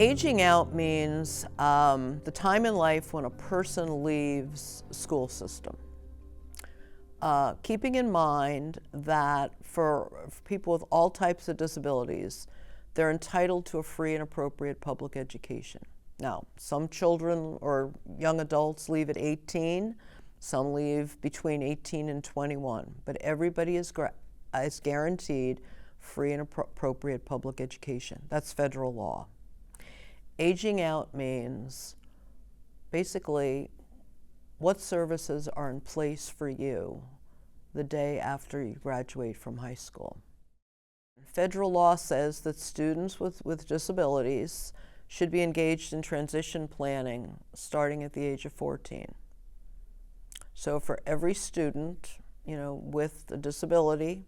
Aging out means the time in life when a person leaves the school system. Keeping in mind that for people with all types of disabilities, they're entitled to a free and appropriate public education. Now, some children or young adults leave at 18, some leave between 18 and 21, but everybody is guaranteed free and appropriate public education. That's federal law. Aging out means basically what services are in place for you the day after you graduate from high school. Federal law says that students with disabilities should be engaged in transition planning starting at the age of 14. So for every student, with a disability,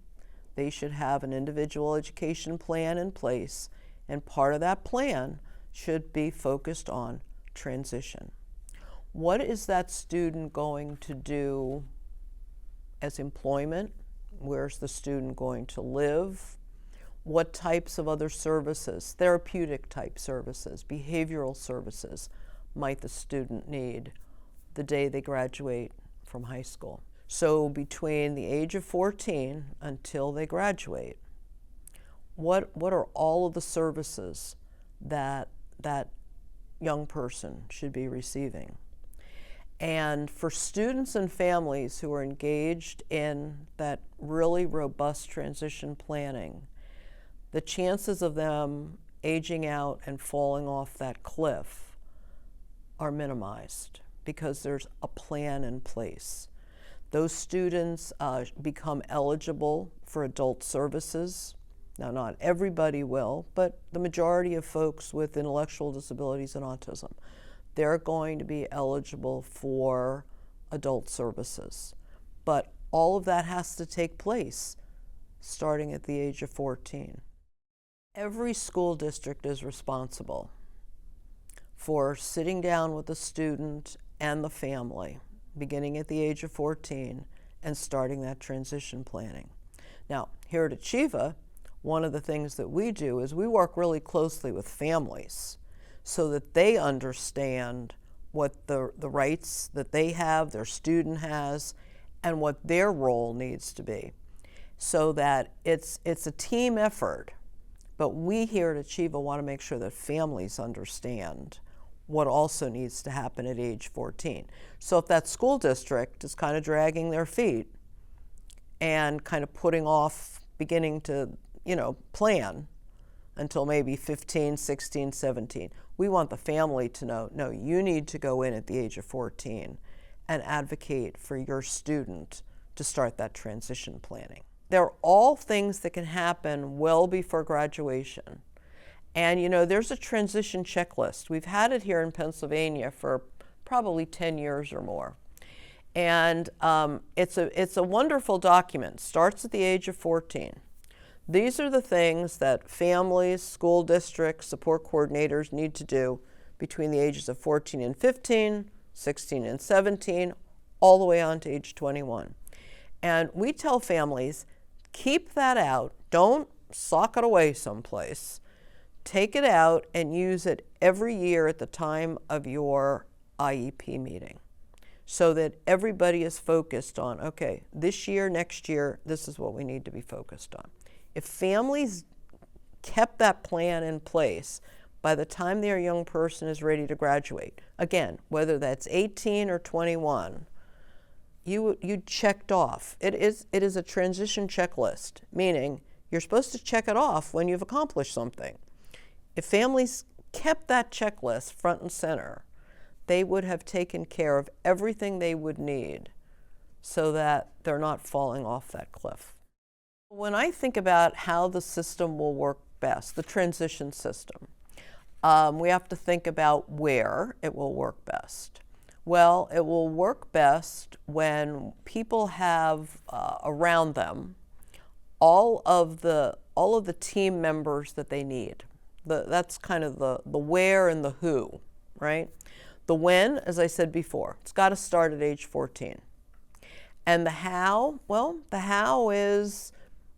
they should have an individual education plan in place, and part of that plan should be focused on transition. What is that student going to do as employment? Where's the student going to live? What types of other services, therapeutic type services, behavioral services might the student need the day they graduate from high school? So between the age of 14 until they graduate, what are all of the services that young person should be receiving? And for students and families who are engaged in that really robust transition planning, the chances of them aging out and falling off that cliff are minimized because there's a plan in place. Those students become eligible for adult services. Now, not everybody will, but the majority of folks with intellectual disabilities and autism, they're going to be eligible for adult services. But all of that has to take place starting at the age of 14. Every school district is responsible for sitting down with the student and the family, beginning at the age of 14 and starting that transition planning. Now, here at Achieva, one of the things that we do is we work really closely with families so that they understand what the rights that they have, their student has, and what their role needs to be, so that it's a team effort. But we here at Achieva want to make sure that families understand what also needs to happen at age 14. So if that school district is kind of dragging their feet and kind of putting off beginning to plan until maybe 15, 16, 17. We want the family to know, no, you need to go in at the age of 14 and advocate for your student to start that transition planning. They're all things that can happen well before graduation. And there's a transition checklist. We've had it here in Pennsylvania for probably 10 years or more. And it's a wonderful document. Starts at the age of 14. These are the things that families, school districts, support coordinators need to do between the ages of 14 and 15, 16 and 17, all the way on to age 21. And we tell families, keep that out. Don't sock it away someplace. Take it out and use it every year at the time of your IEP meeting so that everybody is focused on, okay, this year, next year, this is what we need to be focused on. If families kept that plan in place, by the time their young person is ready to graduate, again, whether that's 18 or 21, you checked off. It is a transition checklist, meaning you're supposed to check it off when you've accomplished something. If families kept that checklist front and center, they would have taken care of everything they would need so that they're not falling off that cliff. When I think about how the system will work best, the transition system, we have to think about where it will work best. Well, it will work best when people have around them all of the team members that they need. That's kind of the where and the who, right? The when, as I said before, it's got to start at age 14. And the how, well, the how is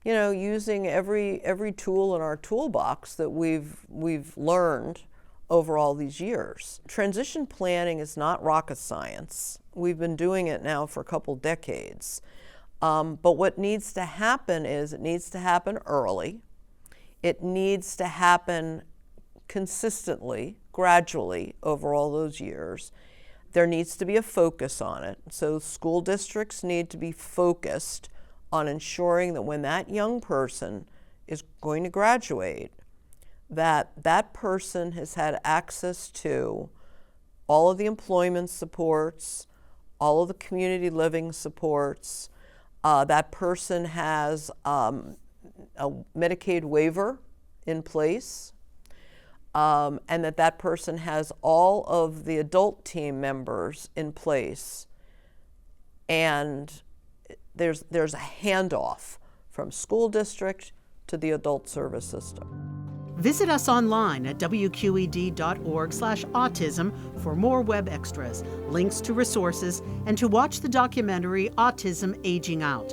using every tool in our toolbox that we've learned over all these years. Transition planning is not rocket science. We've been doing it now for a couple decades. But what needs to happen is it needs to happen early. It needs to happen consistently, gradually over all those years. There needs to be a focus on it. So school districts need to be focused on ensuring that when that young person is going to graduate, that that person has had access to all of the employment supports, all of the community living supports. That person has a Medicaid waiver in place, and that person has all of the adult team members in place, and there's a handoff from school district to the adult service system. Visit us online at wqed.org/autism for more web extras, links to resources, and to watch the documentary Autism Aging Out.